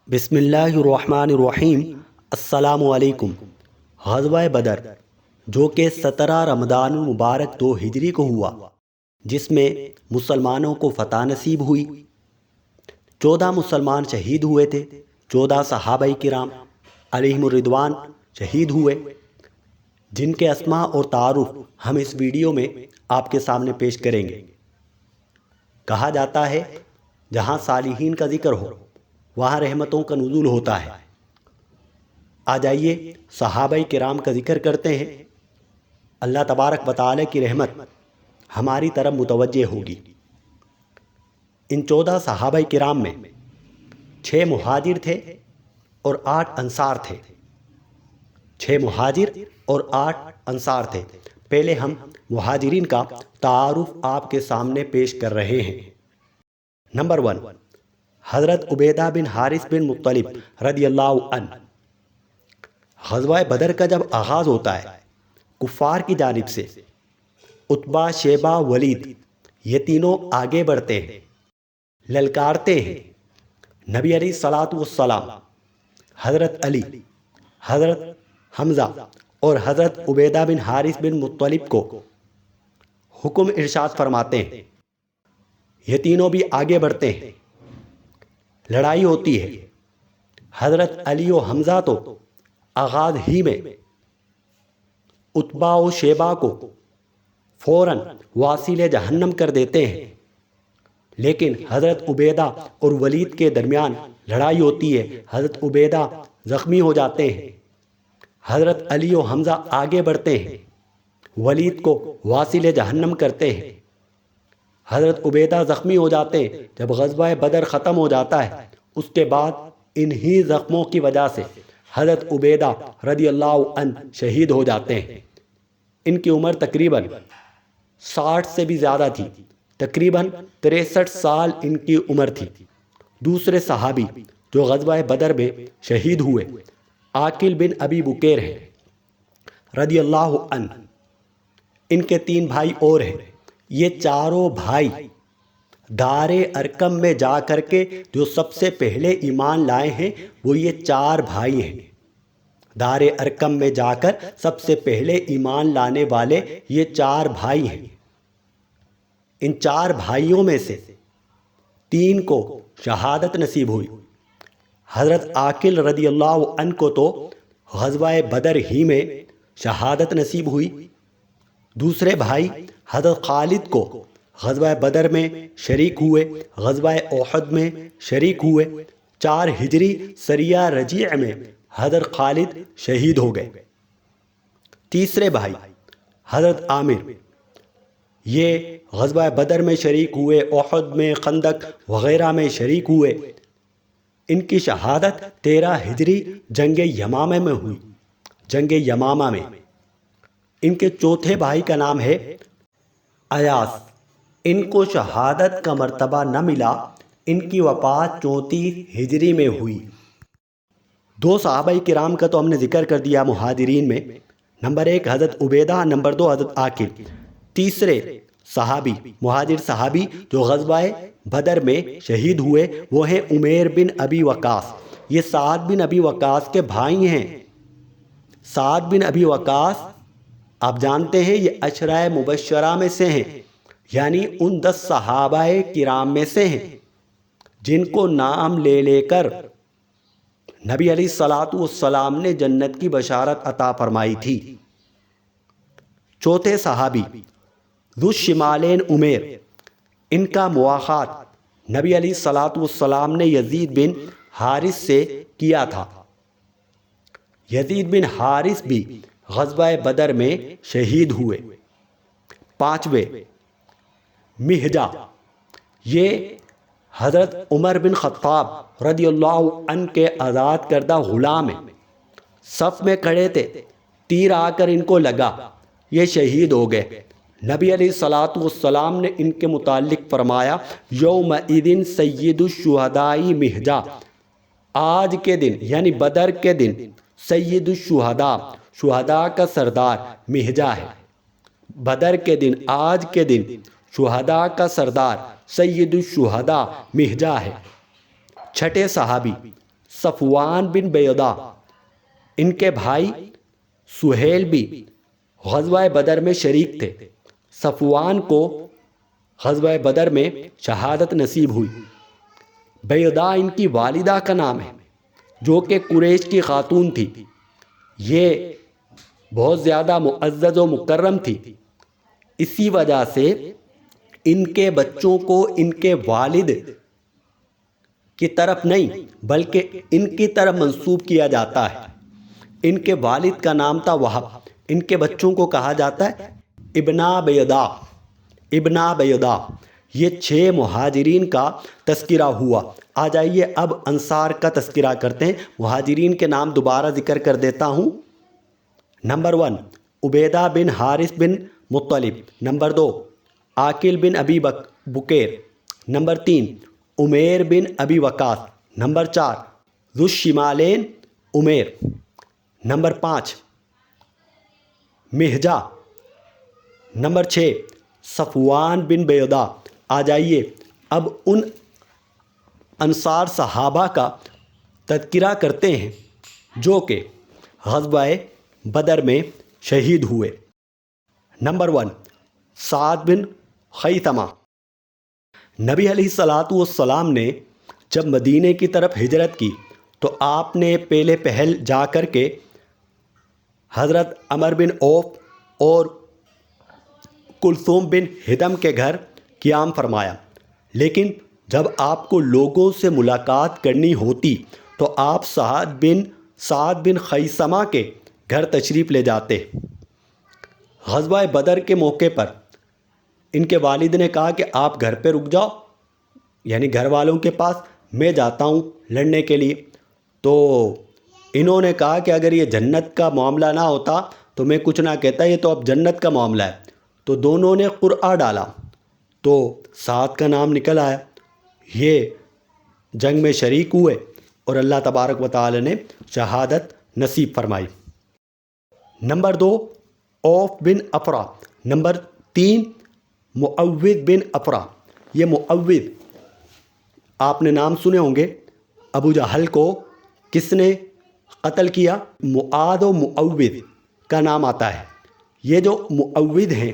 بسم اللہ الرحمن الرحیم۔ السلام علیکم۔ غزوہ بدر جو کہ 17 رمضان المبارک 2 ہجری کو ہوا، جس میں مسلمانوں کو فتح نصیب ہوئی۔ 14 مسلمان شہید ہوئے تھے، 14 صحابہ کرام علیہم الرضوان شہید ہوئے، جن کے اسماء اور تعارف ہم اس ویڈیو میں آپ کے سامنے پیش کریں گے۔ کہا جاتا ہے جہاں صالحین کا ذکر ہو وہاں رحمتوں کا نزول ہوتا ہے۔ آ جائیے صحابہ کرام کا ذکر کرتے ہیں، اللہ تبارک و تعالی کی رحمت ہماری طرف متوجہ ہوگی۔ ان 14 صحابہ کرام میں 6 مہاجر تھے اور 8 انصار تھے۔ 6 مہاجر اور 8 انصار تھے۔ پہلے ہم مہاجرین کا تعارف آپ کے سامنے پیش کر رہے ہیں۔ نمبر 1، حضرت عبیدہ بن حارث بن مطلب رضی اللہ عنہ۔ غزوہ بدر کا جب آغاز ہوتا ہے، کفار کی جانب سے عتبہ، شیبہ، ولید یہ تینوں آگے بڑھتے ہیں، للکارتے ہیں۔ نبی علیہ الصلاۃ والسلام حضرت علی، حضرت حمزہ اور حضرت عبیدہ بن حارث بن مطلب کو حکم ارشاد فرماتے ہیں، یہ تینوں بھی آگے بڑھتے ہیں۔ لڑائی ہوتی ہے۔ حضرت علی و حمزہ تو آغاز ہی میں عتبہ و شیبہ کو فوراً واصل جہنم کر دیتے ہیں، لیکن حضرت عبیدہ اور ولید کے درمیان لڑائی ہوتی ہے۔ حضرت عبیدہ زخمی ہو جاتے ہیں، حضرت علی و حمزہ آگے بڑھتے ہیں، ولید کو واصل جہنم کرتے ہیں۔ حضرت عبیدہ زخمی ہو جاتے ہیں۔ جب غزوہ بدر ختم ہو جاتا ہے، اس کے بعد انہی زخموں کی وجہ سے حضرت عبیدہ رضی اللہ عنہ شہید ہو جاتے ہیں۔ ان کی عمر تقریباً 60 سے بھی زیادہ تھی، تقریباً 63 سال ان کی عمر تھی۔ دوسرے صحابی جو غزوہ بدر میں شہید ہوئے عاقل بن ابی بکیر ہیں رضی اللہ عنہ۔ ان کے 3 بھائی اور ہیں۔ یہ چاروں بھائی دار ارقم میں جا کر کے جو سب سے پہلے ایمان لائے ہیں وہ یہ 4 بھائی ہیں۔ دار ارقم میں جا کر سب سے پہلے ایمان لانے والے یہ 4 بھائی ہیں۔ ان 4 بھائیوں میں سے 3 کو شہادت نصیب ہوئی۔ حضرت عاقل رضی اللہ عنہ کو تو غزوہ بدر ہی میں شہادت نصیب ہوئی۔ دوسرے بھائی حضرت خالد کو غزوہ بدر میں شریک ہوئے، غزوہ احد میں شریک ہوئے۔ 4 ہجری سریہ رجیع میں حضرت خالد شہید ہو گئے۔ تیسرے بھائی حضرت عامر، یہ غزوہ بدر میں شریک ہوئے، احد میں، خندق وغیرہ میں شریک ہوئے۔ ان کی شہادت 13 ہجری جنگ یمامہ میں ہوئی، جنگ یمامہ میں۔ ان کے چوتھے بھائی کا نام ہے ایاس۔ ان کو شہادت کا مرتبہ نہ ملا، ان کی وفات 34 ہجری میں ہوئی۔ 2 صحابہ کرام کا تو ہم نے ذکر کر دیا مہاجرین میں، نمبر 1 حضرت عبیدہ، نمبر 2 حضرت عاقل۔ تیسرے صحابی، مہاجر صحابی جو غزوہ بدر میں شہید ہوئے وہ ہیں عمیر بن ابی وقاص۔ یہ سعد بن ابی وقاص کے بھائی ہیں۔ سعد بن ابی وقاص آپ جانتے ہیں یہ عشرہ مبشرہ میں سے ہیں، یعنی ان 10 صحابہ کرام میں سے ہیں جن کو نام لے لے کر نبی علیہ الصلاۃ والسلام نے جنت کی بشارت عطا فرمائی تھی۔ چوتھے صحابی ذو الشمالین عمیر، ان کا مواخات نبی علیہ الصلاۃ والسلام نے یزید بن حارث سے کیا تھا۔ یزید بن حارث بھی غزوہ بدر میں شہید ہوئے۔ 5ویں مہجہ، یہ حضرت عمر بن خطاب رضی اللہ عنہ کے آزاد کردہ غلام ہیں۔ صف میں کھڑے تھے، تیر آ کر ان کو لگا، یہ شہید ہو گئے۔ نبی علیہ الصلاۃ والسلام نے ان کے متعلق فرمایا یومئذ سید الشہداء مہجہ، آج کے دن یعنی بدر کے دن سید الشہداء، شہداء کا سردار مہجہ ہے۔ بدر کے دن، آج کے دن شہداء کا سردار سید الشہداء مہجہ ہے۔ 6 صحابی صفوان بن بیضا، ان کے بھائی سہیل بھی غزوہ بدر میں شریک تھے۔ صفوان کو غزوہ بدر میں شہادت نصیب ہوئی۔ بیضا ان کی والدہ کا نام ہے، جو کہ قریش کی خاتون تھی۔ یہ بہت زیادہ معزز و مکرم تھی، اسی وجہ سے ان کے بچوں کو ان کے والد کی طرف نہیں بلکہ ان کی طرف منسوب کیا جاتا ہے۔ ان کے والد کا نام تھا وہب، ان کے بچوں کو کہا جاتا ہے ابنا بیضا، ابنا بیضا۔ یہ 6 مہاجرین کا تذکرہ ہوا۔ آ جائیے اب انصار کا تذکرہ کرتے ہیں۔ مہاجرین کے نام دوبارہ ذکر کر دیتا ہوں۔ نمبر 1 عبیدہ بن حارث بن مطلب، نمبر 2 عاقل بن ابی بکیر، نمبر 3 عمیر بن ابی وقاص، نمبر 4 ذو الشمالین عمیر، نمبر 5 مہجہ، نمبر 6 صفوان بن بیضا۔ آ جائیے اب ان انصار صحابہ کا تذکرہ کرتے ہیں جو کہ غزوہ بدر میں شہید ہوئے۔ نمبر 1 سعد بن خیثمہ۔ نبی علیہ الصلاۃ نے جب مدینے کی طرف ہجرت کی تو آپ نے پہلے پہل جا کر کے حضرت عمر بن عوف اور کلثوم بن ہدم کے گھر قیام فرمایا، لیکن جب آپ کو لوگوں سے ملاقات کرنی ہوتی تو آپ سعد بن خیثمہ کے گھر تشریف لے جاتے۔ غزوہ بدر کے موقع پر ان کے والد نے کہا کہ آپ گھر پہ رک جاؤ، یعنی گھر والوں کے پاس، میں جاتا ہوں لڑنے کے لیے۔ تو انہوں نے کہا کہ اگر یہ جنت کا معاملہ نہ ہوتا تو میں کچھ نہ کہتا، یہ تو اب جنت کا معاملہ ہے۔ تو دونوں نے قرعہ ڈالا تو سعد کا نام نکل آیا۔ یہ جنگ میں شریک ہوئے اور اللہ تبارک و تعالی نے شہادت نصیب فرمائی۔ نمبر 2 عوف بن افرا، نمبر 3 معوذ بن افرا۔ یہ معوذ آپ نے نام سنے ہوں گے، ابو جہل کو کس نے قتل کیا؟ معاذ و معوذ کا نام آتا ہے۔ یہ جو معوذ ہیں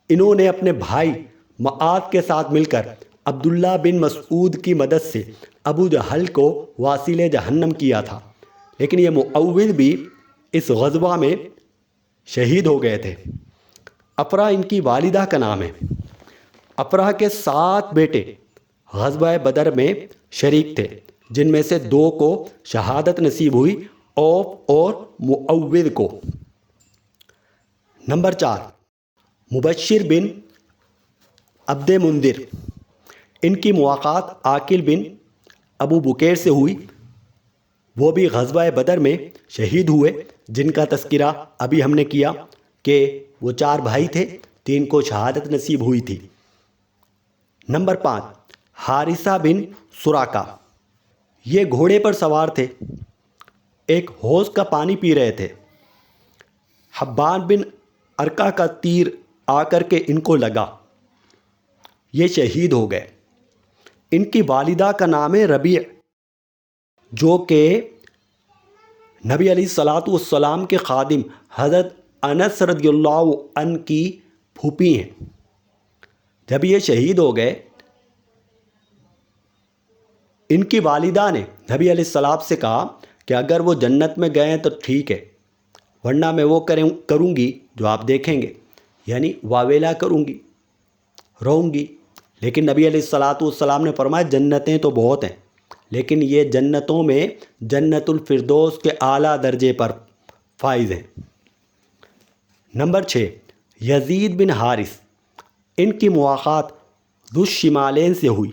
انہوں نے اپنے بھائی معاذ کے ساتھ مل کر عبداللہ بن مسعود کی مدد سے ابو جہل کو واصل جہنم کیا تھا، لیکن یہ معوذ بھی اس غزوہ میں شہید ہو گئے تھے۔ افرا ان کی والدہ کا نام ہے۔ افرا کے 7 بیٹے غزوہ بدر میں شریک تھے، جن میں سے 2 کو شہادت نصیب ہوئی، عوف اور معوذ کو۔ نمبر 4 مبشر بن عبد منذر، ان کی ملاقات عاقل بن ابو بکیر سے ہوئی، وہ بھی غزوہ بدر میں شہید ہوئے، جن کا تذکرہ ابھی ہم نے کیا کہ وہ 4 بھائی تھے، 3 کو شہادت نصیب ہوئی تھی۔ نمبر 5 حارثہ بن سراقہ، یہ گھوڑے پر سوار تھے، ایک حوض کا پانی پی رہے تھے۔ حبان بن ارقہ کا تیر آ کر کے ان کو لگا، یہ شہید ہو گئے۔ ان کی والدہ کا نام ہے ربیع، جو کہ نبی علیہ الصلاۃ کے خادم حضرت انس رضی اللہ عنہ کی پھوپھی ہیں۔ جب یہ شہید ہو گئے، ان کی والدہ نے نبی علیہ السلام سے کہا کہ اگر وہ جنت میں گئے تو ٹھیک ہے، ورنہ میں وہ کروں گی جو آپ دیکھیں گے، یعنی واویلا کروں گی، رہوں گی۔ لیکن نبی علیہ السلام نے فرمایا جنتیں تو بہت ہیں، لیکن یہ جنتوں میں جنت الفردوس کے اعلیٰ درجے پر فائز ہیں۔ نمبر 6 یزید بن حارث، ان کی ملاقات ذو الشمالین سے ہوئی،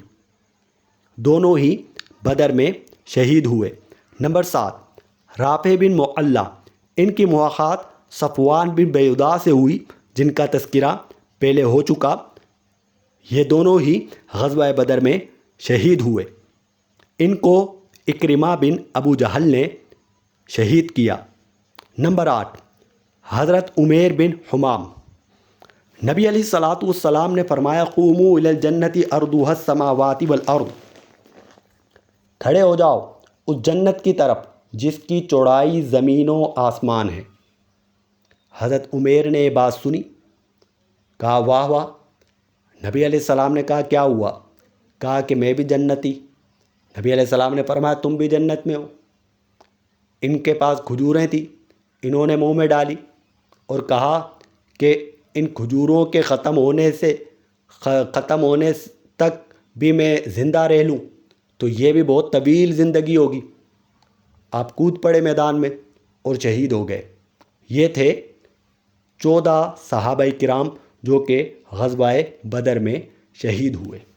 دونوں ہی بدر میں شہید ہوئے۔ نمبر 7 رافع بن معلہ، ان کی ملاقات صفوان بن بیضا سے ہوئی، جن کا تذکرہ پہلے ہو چکا، یہ دونوں ہی غزوہ بدر میں شہید ہوئے۔ ان کو اکرمہ بن ابو جہل نے شہید کیا۔ نمبر 8 حضرت عمیر بن حمام، نبی علیہ السلام نے فرمایا قوموا الی الجنت ارضها السماوات والارض، کھڑے ہو جاؤ اس جنت کی طرف جس کی چوڑائی زمین و آسمان ہے۔ حضرت عمیر نے یہ بات سنی، کہا واہ واہ۔ نبی علیہ السلام نے کہا کیا ہوا؟ کہا کہ میں بھی جنتی۔ نبی علیہ السلام نے فرمایا تم بھی جنت میں ہو۔ ان کے پاس کھجوریں تھیں، انہوں نے منہ میں ڈالی اور کہا کہ ان کھجوروں کے ختم ہونے تک بھی میں زندہ رہ لوں تو یہ بھی بہت طویل زندگی ہوگی۔ آپ کود پڑے میدان میں اور شہید ہو گئے۔ یہ تھے 14 صحابہ کرام جو کہ غزوہ بدر میں شہید ہوئے۔